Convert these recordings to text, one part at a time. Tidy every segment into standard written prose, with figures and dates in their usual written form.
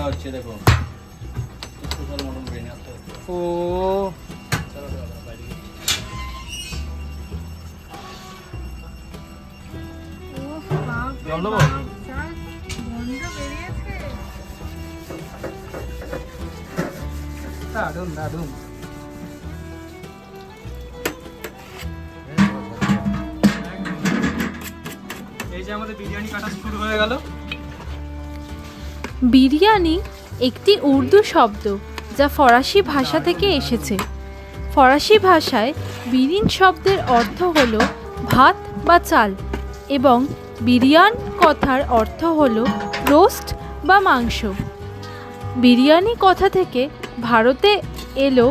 হচ্ছে দেখো special mutton biryani আছে। ও চলো চলো বাইরে গিয়ে। জল দেবো? দারুন দারুন। এই যে আমাদের বিরিয়ানি কাটা শুরু হয়ে গেল। বিরিয়ানি একটি উর্দু শব্দ যা ফরাসি ভাষা থেকে এসেছে। ফরাসি ভাষায় বিরিন শব্দের অর্থ হল ভাত বা চাল এবং বিরিয়ান কথার অর্থ হল রোস্ট বা মাংস। বিরিয়ানি কথা থেকে ভারতে এলো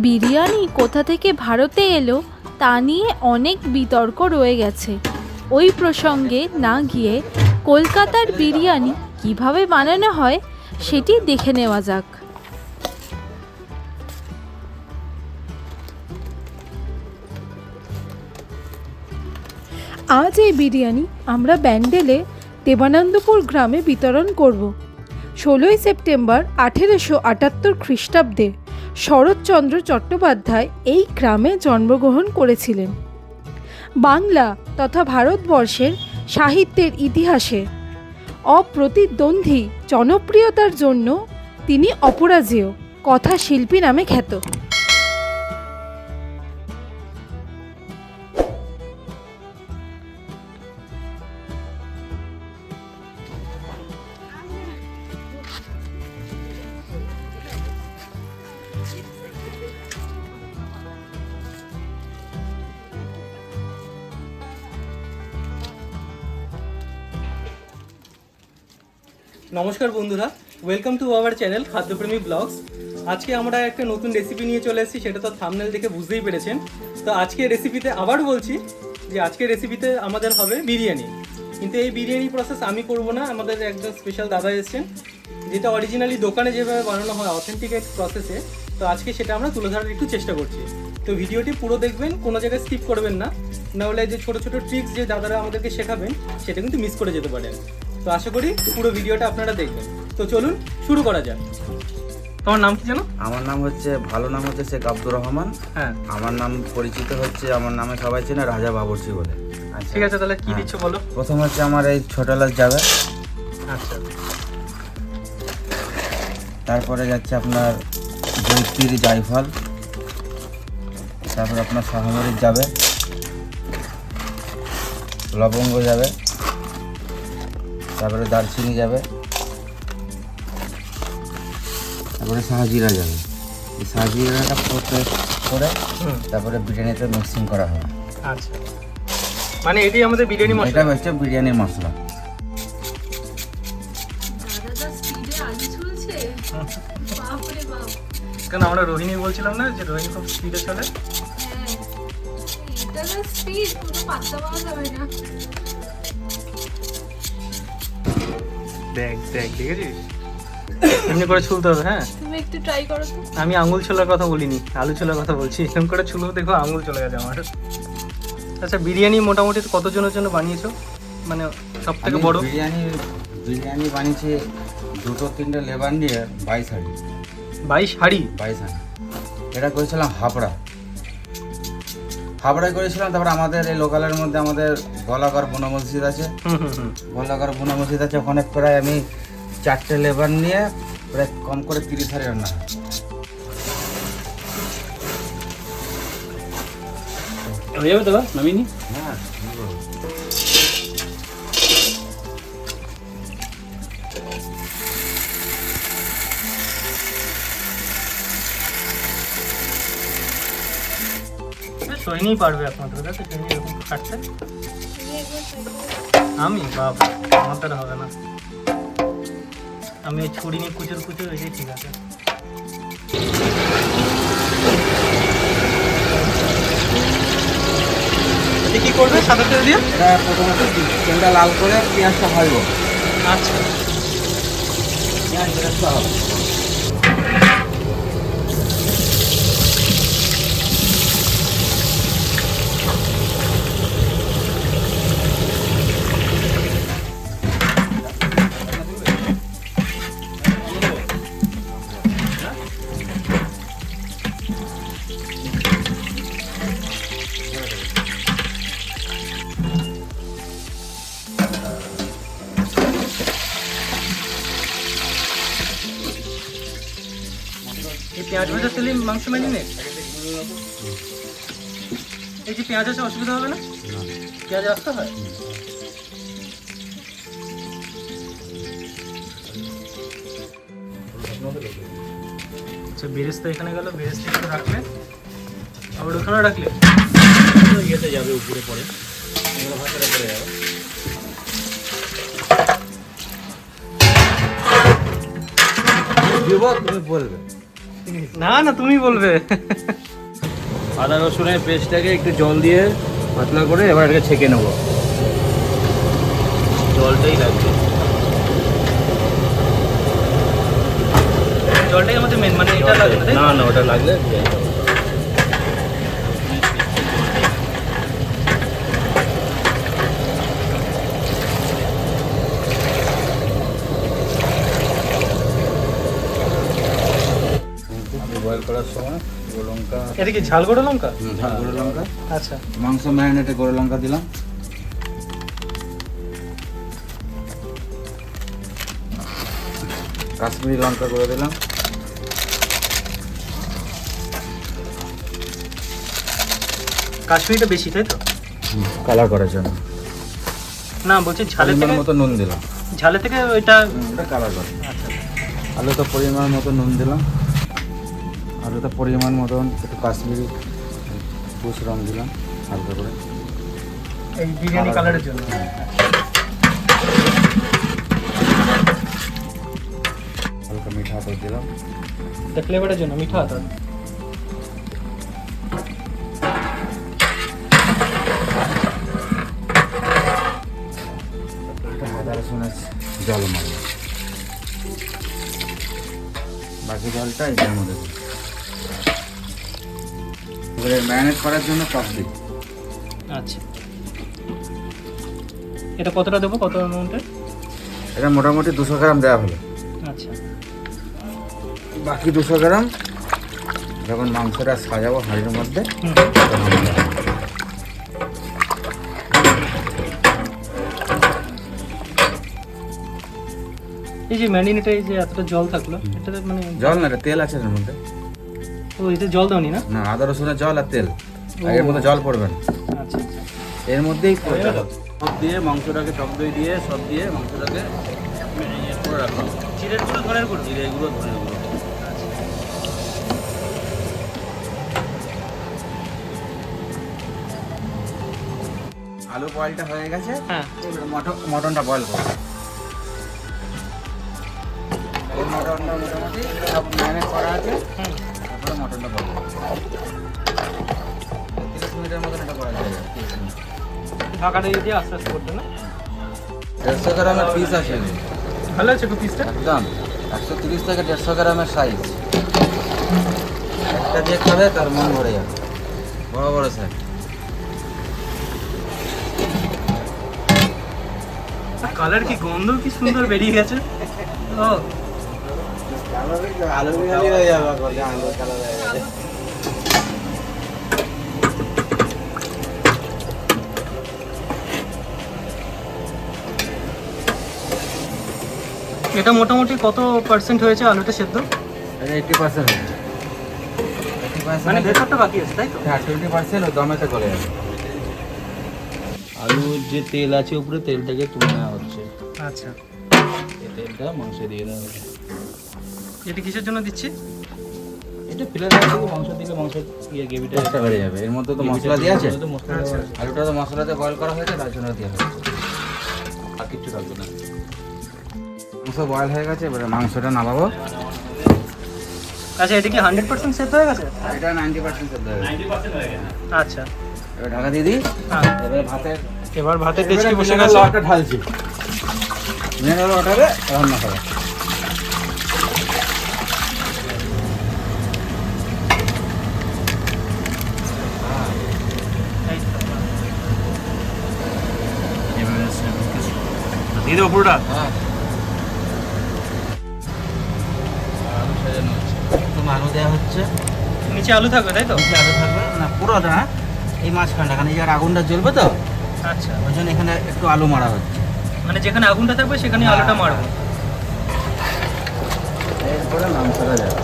বিরিয়ানি কোথা থেকে ভারতে এলো তা নিয়ে অনেক বিতর্ক রয়ে গেছে। ওই প্রসঙ্গে না গিয়ে কলকাতার বিরিয়ানি কিভাবে বানানো হয় সেটি দেখে নেওয়া যাক। আজ এই বিরিয়ানি আমরা ব্যান্ডেলে দেবানন্দপুর গ্রামে বিতরণ করব। 16ই সেপ্টেম্বর 1878 খ্রিস্টাব্দে শরৎচন্দ্র চট্টোপাধ্যায় এই গ্রামে জন্মগ্রহণ করেছিলেন। বাংলা তথা ভারতবর্ষের সাহিত্যের ইতিহাসে অপ্রতিদ্বন্দ্বী জনপ্রিয়তার জন্য তিনি অপরাজেয় কথাশিল্পী নামে খ্যাত। নমস্কার বন্ধুরা, welcome to our channel Khadyapremi blogs. আজকে আমরা একটা নতুন রেসিপি নিয়ে চলে এসেছি, সেটা তো থাম্বনেল দেখে বুঝতেই পেরেছেন। তো আজকের রেসিপিতে আবার বলছি যে আজকের রেসিপিতে আমাদের হবে বিরিয়ানি। কিন্তু এই বিরিয়ানি প্রসেস আমি করব না, আমাদের একজন স্পেশাল দাদা এসেছেন, যেটা অরিজিনালি দোকানে যেভাবে বানানো হয় অথেন্টিক প্রসেসে। তো আজকে সেটা আমরা তুলে ধরার একটু চেষ্টা করছি। তো ভিডিওটি পুরো দেখবেন, কোনো জায়গায় স্কিপ করবেন না, নাহলে যে ছোটো ছোটো ট্রিক্স যে দাদারা আমাদেরকে শেখাবেন সেটা কিন্তু মিস করে যেতে পারেন। তো আশা করি পুরো ভিডিওটা আপনারা দেখবেন। তো চলুন শুরু করা যাক। তোমার নাম কি জানো? আমার নাম হচ্ছে, ভালো নাম হচ্ছে শেখ আব্দুর রহমান। হ্যাঁ, আমার নাম পরিচিত হচ্ছে, আমার নামে সবাই চেনে রাজা বাবুর্চি বলে। আচ্ছা, ঠিক আছে, তাহলে কি দিচ্ছ বলো। প্রথম হচ্ছে আমার এই ছোট এলাচ যাবে, আচ্ছা, তারপরে যাচ্ছে আপনার জৈত্রী জায়ফল, তারপরে আপনার শাহমরিচ যাবে, লবঙ্গ যাবে, তারপরে দারচিনি যাবে, তারপরে শাহজিরা যাবে। এই শাহজিরাটা করে তারপরে বিরিয়ানিতে মিক্সিং করা হয়। আচ্ছা, মানে এটাই আমাদের বিরিয়ানি এটা মশলা। হচ্ছে বিরিয়ানির মশলা। কারণ আমরা রোহিণী বলছিলাম না যে রোহিণী খুব স্পিডে চলে। দেখ দেখ, দেখেছিস? এমনি করে ছুলতে হবে। হ্যাঁ, তুমি একটু ট্রাই করো তো। আমি আঙুল ছোলার কথা বলিনি, আলু ছোলার কথা বলছি। এরকম করে ছুলো, দেখো আঙুল চলে গেছে আমার। আচ্ছা, বিরিয়ানি মোটামুটি কতজনের জন্য বানিয়েছো? মানে সব থেকে বড় বিরিয়ানি বানিয়েছি 2-3টে লেবার নিয়ে 22 হাঁড়ি। 22 হাঁড়ি? 22 হাঁড়ি। এটা করেছিলাম হাবড়ায় করেছিলাম। তারপরে আমাদের এই লোকালের মধ্যে আমাদের গলাগড় বুনা মসজিদ আছে, গলাগড় বুনা মসজিদ আছে, ওখানে প্রায় আমি 4টে লেবার নিয়ে প্রায় কম করে 30 হাঁড়ি রান্না হয়। হয়ে যাবে দাদা, নামিনি? হ্যাঁ, সইনিই পারবে আপনাদের কাছে এরকম কাটতে। আমি বাবা, আমার দ্বারা হবে না। আমি ওই ছুরি নিয়ে কুচুর এটাই ঠিক আছে। কি করবে সাদা তেল দিয়ে? এটা প্রথমে তেলটা লাল করে পেঁয়াজটা ভাজবো। আচ্ছা, পেঁয়াজ বেরেস্তা হবে। পেঁয়াজ ভাজা তেলে মাংস ম্যারিনেট? এই যে পেঁয়াজ আছে, অসুবিধা হবে না? পেঁয়াজ রাখতে হয়? আচ্ছা, বেরেস্তা এখানে গেল, বেরেস্তা একটু রাখলে, আবার ওখানেও রাখলে ইয়েতে যাবে উপরে পরে, এগুলো ভাতটা পরে যাবে। দিব, তুমি বলবে। না না, তুমি বলবে। আদা রসুনের পেস্টটাকে একটু জল দিয়ে পাতলা করে এবার এটাকে ছেঁকে নেবো, জলটাই লাগবে। জলটাই আমাদের মেন, মানে এটা লাগবে না, তাই তো? না না, ওটা লাগলে বয়েল করার সময় গুঁড়ো লঙ্কা, এটা কি ঝাল গুঁড়ো লঙ্কা? ঝাল গুঁড়ো লঙ্কা, আচ্ছা, মাংস ম্যারিনেটে গুঁড়ো লঙ্কা দিলাম, কাশ্মীরি লঙ্কা গুঁড়ো দিলাম, কাশ্মীরিটা বেশি, তাই তো? কালার করার জন্য। না, বলছি ঝালের পরিমাণ থেকে, মতো নুন দিলাম, ঝালের থেকে ওইটা। ওটা কালার করে। আচ্ছা, আলুতে পরিমাণ মতো নুন দিলাম, আলুতে পরিমাণ মতন একটু কাশ্মীরি পুষ রং দিলাম হালকা করে, এই বিরিয়ানি কালারের জন্য। হালকা মিঠা আতর দিলাম, এটা ফ্লেভারের জন্য মিঠা আতর। আদা রসুনের জল মারলাম, বাকি জলটা এটার মধ্যে দিই। এবারে ম্যারিনেট করার জন্য টক দিই, আচ্ছা, এটা কতটা দেবো, কত অ্যামাউন্টের? এটা মোটামুটি 200 গ্রাম দেওয়া হলো। আচ্ছা, বাকি 200 গ্রাম যখন মাংসটা সাজাবো হাঁড়ির মধ্যে, হুম। তখন দেওয়া হবে। এই যে ম্যারিনেটে এই যে এতটা জল থাকলো, এটা মানে জল না, এটা তেল আছে এর মধ্যে। ও, এতে জল দাওনি না? না, আদা রসুনের জল আর তেল, আর এর মধ্যে জল পড়বে না, আচ্ছা, এর মধ্যেই পড়বে। সব দিয়ে মাংসটাকে, টক দই দিয়ে সব দিয়ে মাংসটাকে ইয়ে করে রাখলাম। জিরের গুঁড়ো, ধনের গুঁড়ো। জিরে গুঁড়ো, ধনে গুঁড়ো। আলু বয়েলটা হয়ে গেছে, হ্যাঁ, এবারে মটনটা বয়েল করবো। এই মটনটা মোটামুটি সব ম্যারিনেট করা আছে, হুম। তারপরে মটনটা বয়েল করবো। 30 মিনিটের মতন এটা বয়েল হয়ে যাবে। ঢাকাটা দিয়ে আস্তে আস্তে করতে না? 150 গ্রামের পিস আছে এগুলো। ভালো আছে তো পিসটা? একদম 130 থেকে 150 গ্রামের সাইজ, একটা যে খাবে তার মন ভরে যাবে, বড় বড় সাইজ। কালার কি, গন্ধ কি সুন্দর বেরিয়ে গেছে। ও, আলু বিরিয়ানি হয়ে যাবে, আলু কালার হয়ে যাবে। এটা মোটামুটি কত পার্সেন্ট হয়েছে আলুটা সেদ্ধ? এটা 80% হবে। 80% মানে ভেতরটা বাকি আছে, তাই তো? হ্যাঁ, 20% ও দমেতে গলে যাবে। আলুর যে তেল আছে উপরে, তেলটাকে তুলে নেওয়া হচ্ছে, আচ্ছা, এই তেলটা মাংসে দিয়ে দেওয়া হবে। এটা কিসের জন্য দিচ্ছি? এটা ফেলে দেওয়া থেকে মাংস দিলে মাংস ইয়ে গ্রেভিটা টেস্টটা বেড়ে যাবে। এর মধ্যে তো মশলা দিয়ে আছে, মশলা আচ্ছা। দেওয়া আছে। আলুটা তো মশলাতে বয়েল করা হয়েছে, তার জন্য দেওয়া হয়েছে। আর কিচ্ছু থাকবে না। মাংস বয়েল হয়ে গেছে, এবারে মাংসটা নামাবো। আচ্ছা, এটা কি 100% সেদ্ধ হয়ে গেছে? এটা 90% সেদ্ধ হয়ে গেছে। আচ্ছা, এবার ঢাকা দিয়ে দিই। হ্যাঁ। এবারে ভাতের এবার ভাতের টেস্টি এবারে বসে মিনারেল গেছে। ওয়াটার ঢালছি, মিনারেল ওয়াটারে রান্না করা। এই তো। দিয়ে দেবো পুরোটা। হ্যাঁ, আলু সাজানো হচ্ছে। একদম আলু দেওয়া হচ্ছে, নিচে আলু থাকবে, তাই তো? নিচে আলু থাকবে না, পুরোটা না, এই মাঝখানটা, এখানে যে আর আগুনটা জ্বলবে তো, আচ্ছা, ওই জন্য এখানে একটু আলু মারা হচ্ছে। মানে যেখানে আগুনটা থাকবে সেখানে আলুটা মারবো। এরপরে মাংসটা যাবে।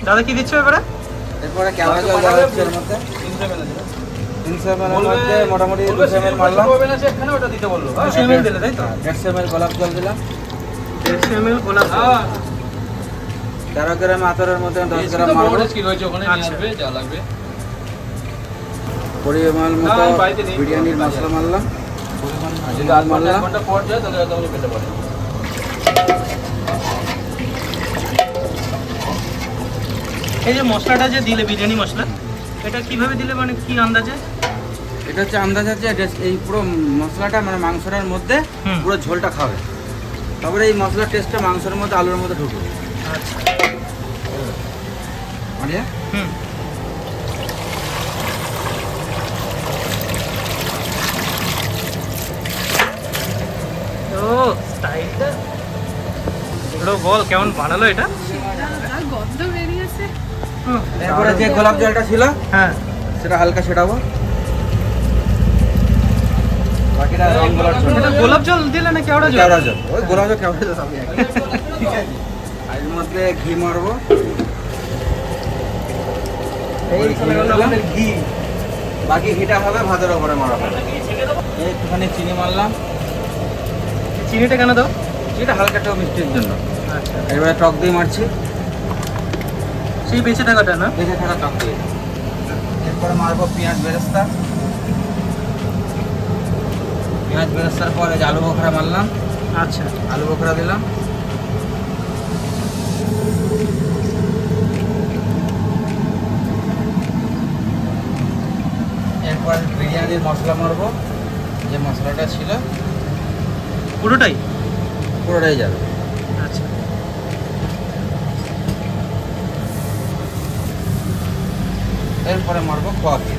দাদা কি দিচ্ছ এবারে? এরপরে কেওড়া জল দেওয়া হচ্ছে এর মধ্যে 300 ml এর মধ্যে মোটামুটি 200 ml মারলাম। এখানে ওটা দিতে বললো। 200 ml দিলে তাই তো? 150 ml গোলাপ জল দিলাম। 150 ml গোলাপ জল। 13 গ্রাম আতরের মধ্যে 10 গ্রাম মারবো। কি রয়েছে ওখানে নিয়ে আচ্ছা। আসবে যা লাগবে। পরিমাণ মতো আমি বাড়িতে নেই। বিরিয়ানির মশলা মারলাম। যদি আধ ঘন্টা 1 ঘন্টা পর যায় তাহলে তাহলে পেতে পারে। এই যে মশলাটা যে দিলে বিরিয়ানি মশলা, এটা কিভাবে দিলে মানে কি আন্দাজে? এটা হচ্ছে আন্দাজ আছে এই পুরো মশলাটা মানে মাংসটার মধ্যে হুম। পুরো ঝোলটা খাবে, তারপরে এই মশলার টেস্টটা মাংসের মধ্যে আলুর মধ্যে ঢুকবে। আচ্ছা। মারিয়া হুম। ও স্টাইলটা এগুলো বল কেমন বানালো এটা? গন্ধ বেরিয়েছে। হুম, এরপরে যে গোলাপ জলটা ছিল হ্যাঁ সেটা হালকা ছেটাবো, বাকিটা রং গোলাপ জল। এটা গোলাপ জল দিলে না কেওড়া জল? কেওড়া জল, ওই গোলাপ জল কেওড়া জল সবই একই। ঠিক আছে, আর এর মধ্যে ঘি মারবো। এই ঘি মারলাম। ঘি। বাকি ঘিটা হবে ভাতের ওপরে মারা হবে। এই একটুখানি চিনি মারলাম, চিনিটা কেন দাও? চিনিটা হালকা একটু মিষ্টির জন্য। আচ্ছা, এবারে টক দই মারছি, সেই বেঁচে থাকাটা না? বেঁচে থাকা টক দই। এরপরে মারবো পেঁয়াজ বেরেস্তা। পেঁয়াজ বেরেস্তার পরে আলু বোখরা মারলাম, আচ্ছা, আলু বোখরা দিলাম। এরপর বিরিয়ানির মশলা মারবো, যে মশলাটা ছিল পুরোটাই? পুরোটাই যাবে। আচ্ছা, এরপরে মারবো খোয়া ঘি।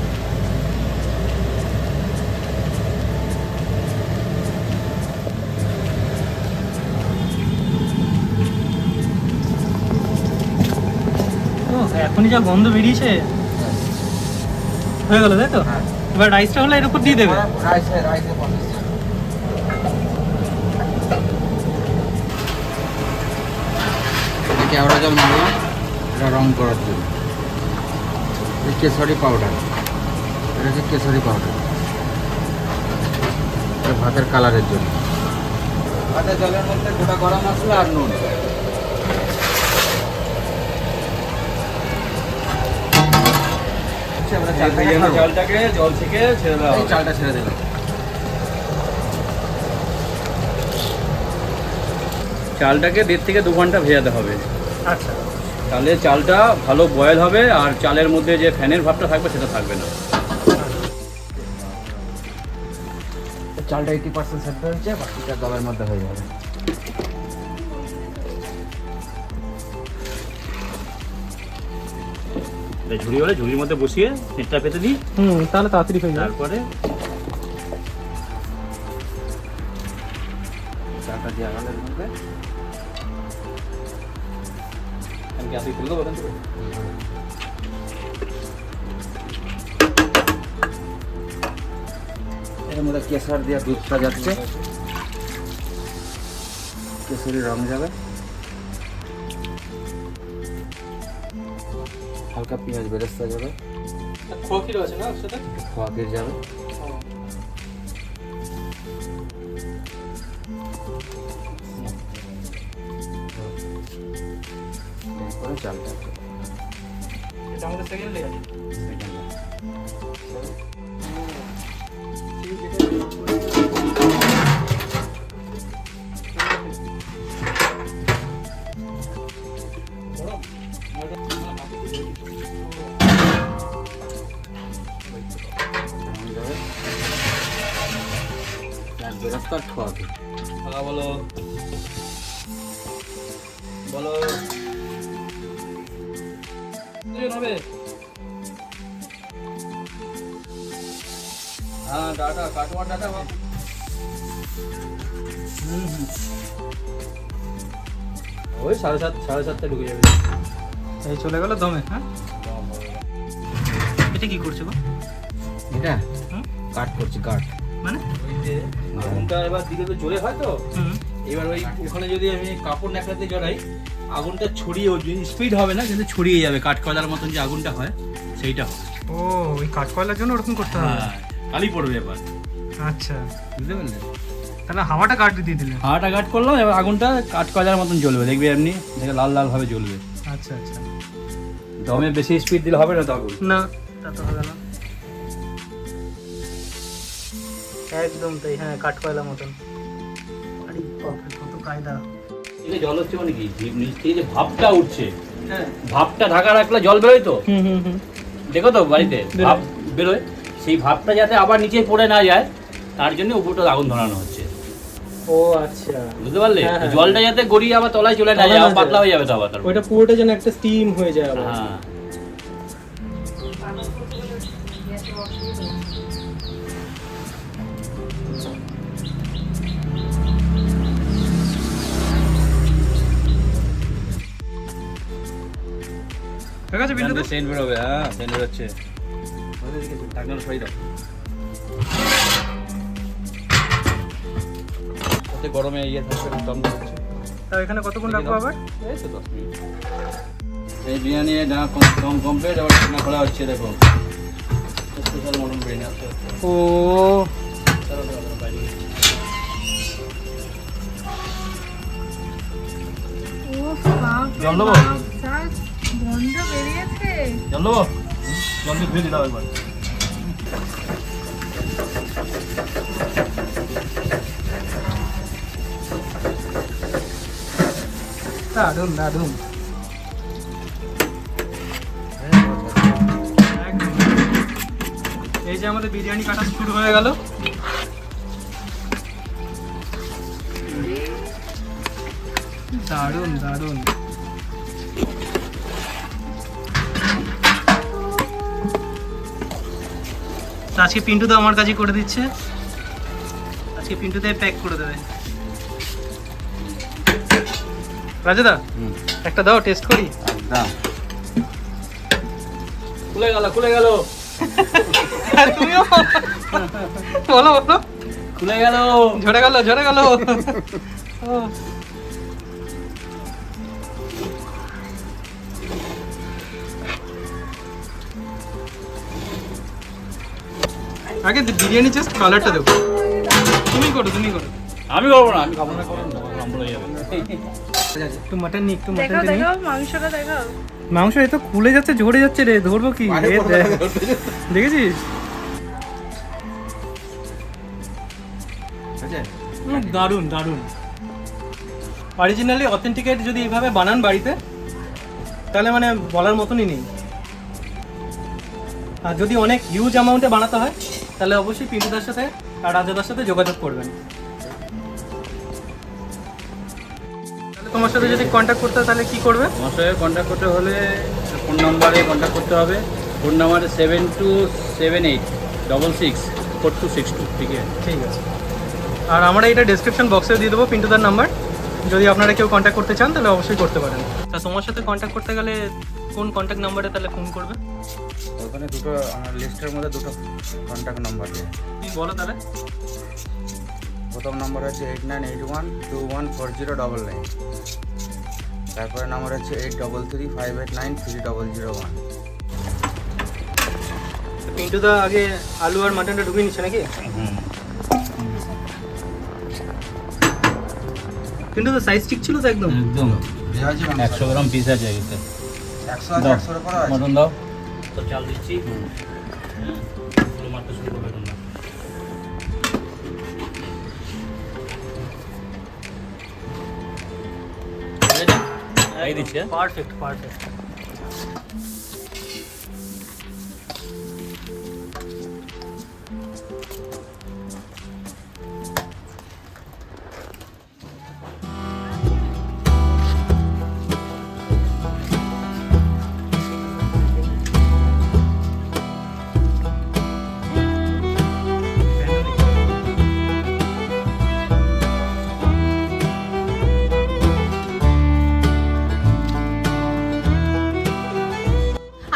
ও এখনই যা গন্ধ বেরিয়েছে। হয়ে গেল তাই তো? হ্যাঁ। এবার রাইসটা হলো এর উপর দিয়ে দেবে? রাইসে প্রসেস। কেওড়া জল মারলাম, এটা রং করার জন্য। এই কেশরি পাউডার, এটা হচ্ছে কেশরি পাউডার, এটা ভাতের কালারের জন্য। ভাতের জলের মধ্যে গোটা গরম মশলা আর নুন। আমরা চালটাকে বিরিয়ানি ছাড়বো। চালটাকে জল থেকে ছেড়ে দেওয়া এই হবে। চালটা ছেড়ে দিলাম। চালটাকে 1.5 থেকে 2 ঘন্টা ভেজাতে হবে, আচ্ছা, তাহলে চালটা ভালো বয়েল হবে আর চালের মধ্যে যে ফ্যানের ভাবটা থাকবে সেটা থাকবে না। চালটা 80% সেদ্ধ হয়েছে, বাকিটা দমের মধ্যে হয়ে যাবে। এটা ঝুড়ি হলে ঝুড়ির মধ্যে বসিয়ে নেটটা পেতে দিই, হুম, তাহলে তাড়াতাড়ি হয়ে যাবে। তারপরে চালটা দেওয়া হলো এর মধ্যে। আমি গ্যাসে তুলে দেবো ওখান থেকে। এর মধ্যে কেশর দিয়ে দুধটা যাচ্ছে, কেশরি রং যাবে, হালকা পেঁয়াজ বেরেস্তা যাবে, খোয়া কি রয়েছে না সেটা? খোয়া ক্ষীর যাবে। এরপরে চালটা এটা আমাদের সেকেন্ড লেয়ার। বেরেস্তা খোয়া ক্ষীর। হ্যাঁ বলো বলো হবে। হ্যাঁ ডাটা কাটোয়ার ডাটা ওই 7:30 ঢুকে যাবে। এই চলে গেল দমে। হ্যাঁ, এটা কি করছো গো? এটা হুম? কাট করছি, কাট। মানে? ওই যে আগুনটা এবার দিলে তো জোরে হয় তো, হুম, এবার ওই ওখানে যদি আমি কাপড় ন্যাকড়াতে জড়াই, আগুনটা ছড়িয়ে স্পিড হবে না, কিন্তু ছড়িয়ে যাবে, কাঠকয়লার মতন যে আগুনটা হয় সেইটা হবে। ও ওই কাঠকয়লার জন্য ওরকম করতে হবে। হ্যাঁ, কালি পড়বে এবার, আচ্ছা, বুঝতে পারলে? তাহলে হাওয়াটা কাট দিয়ে দিলেন। হাওয়াটা কাট করলাম, এবার আগুনটা কাঠকয়লার মতন জ্বলবে, দেখবে এমনি দেখে লাল লাল ভাবে জ্বলবে। আচ্ছা আচ্ছা, দমে বেশি স্পিড দিলে হবে না তো আগুন। না তা তো হবে না, একদম তাই। হ্যাঁ, কাঠকয়লার মতন। আরে বাপরে, কত কায়দা। এটা জল হচ্ছে মানে কি, নিচ থেকে যে ভাপটা উঠছে, হ্যাঁ, ভাপটা ঢাকা রাখলে জল বেরোয় তো, হুম। দেখো তো বাড়িতে ভাপ বেরোয়, সেই ভাপটা যাতে আবার নিচে পড়ে না যায় তার জন্য উপরটা আগুন ধরানো হচ্ছে, ও আচ্ছা, বুঝতে পারলে? হ্যাঁ, হ্যাঁ। জলটা যাতে গড়িয়ে আবার তলায় চলে না তলায় যায়, না আবার পাতলা যায়। হয়ে যাবে তো আবার তারপর। ওইটা পুরোটা যেন একটা স্টিম হয়ে যায় আবার। হ্যাঁ, ঠিক আছে বিন্দু, সেন্ট বেরোবে। হ্যাঁ, সেন্ট বেরোচ্ছে। ঢাকনাটা সরিয়ে দাও, ওতে গরমে ইয়ে থাকবে, দম হচ্ছে। তা এখানে কতক্ষণ রাখবো আবার? এই তো 10 মিনিট। এই বিরিয়ানি কম কমপ্লিট, এবার রান্না করা হচ্ছে, দেখো স্পেশাল মটন বিরিয়ানি আছে। ও জল দেবো, গন্ধ বেরিয়েছে। জল দেবো, জল দিয়ে ধুয়ে দিলাম একবার। দারুন দারুন, একদম। এই যে আমাদের বিরিয়ানি কাটা শুরু হয়ে গেল। দারুন দারুন। আজকে পিন্টু দা আমার কাছে করে দিচ্ছে, আজকে পিন্টু দা প্যাক করে দেবে। রাজুদা একটা দাও, টেস্ট করি। একদম খুলে গেল, খুলে গেল, তুমিও বলো বলো। খুলে গেল। ঝরে গেল, ঝরে গেল। আগে বিরিয়ানি জাস্ট কালারটা দেবো। তুমি করো, তুমি করো। আমি করবো না, আমি খাবো না, আম্বল হয়ে যাবে। একটু মাটন নি, একটু মাটন দেখাও নি। দেখাও, মাংসটা দেখাও। মাংস এ তো খুলে যাচ্ছে, ঝরে যাচ্ছে রে, ধরবো কি? এ দেখ। দেখেছিস? দারুন দারুন। অরিজিনালি অথেন্টিকেট যদি এইভাবে বানান বাড়িতে, তাহলে মানে বলার মতনই নেই। আর যদি অনেক হিউজ অ্যামাউন্টে বানাতে হয়, তাহলে অবশ্যই পিন্টুদার সাথে আর রাজাদার সাথে যোগাযোগ করবেন। তাহলে তোমার সাথে যদি কন্ট্যাক্ট করতে হয় তাহলে কি করবে? আমার সাথে কন্ট্যাক্ট করতে হলে ফোন নাম্বারে কন্ট্যাক্ট করতে হবে। ফোন নাম্বারে 7278664262। ঠিক আছে, ঠিক আছে। আর আমরা এটা ডেসক্রিপশন বক্সে দিয়ে দেবো পিন্টুদার নাম্বার, যদি আপনারা কেউ কন্ট্যাক্ট করতে চান তাহলে অবশ্যই করতে পারেন। তা তোমার সাথে কন্ট্যাক্ট করতে গেলে কোন কন্ট্যাক্ট নাম্বারে তাহলে ফোন করবে? ওখানে দুটো আমার লিস্টের মধ্যে দুটো কন্ট্যাক্ট নাম্বার আছে। তুমি বলো তাহলে। প্রথম নম্বর হচ্ছে 8981214099, তারপরে নাম্বার হচ্ছে 8335893001। পিন্টুদা আগে আলু আর মাটনটা ঢুকিয়ে নিচ্ছে নাকি? পিন্টুদা সাইজ ঠিক ছিল তো একদম? একদম 100 গ্রাম পিস আছে এতে। 100 করে আছে। মটন দাও তো, চাল দিচ্ছি। মারতে শুরু করবে তোমরা। এই দিচ্ছে। Perfect perfect.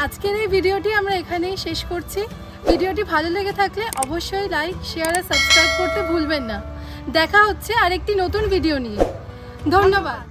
আজকের এই ভিডিওটি আমরা এখানেই শেষ করছি। ভিডিওটি ভালো লেগে থাকলে অবশ্যই লাইক, শেয়ার আর সাবস্ক্রাইব করতে ভুলবেন না। দেখা হচ্ছে আরেকটি নতুন ভিডিও নিয়ে। ধন্যবাদ।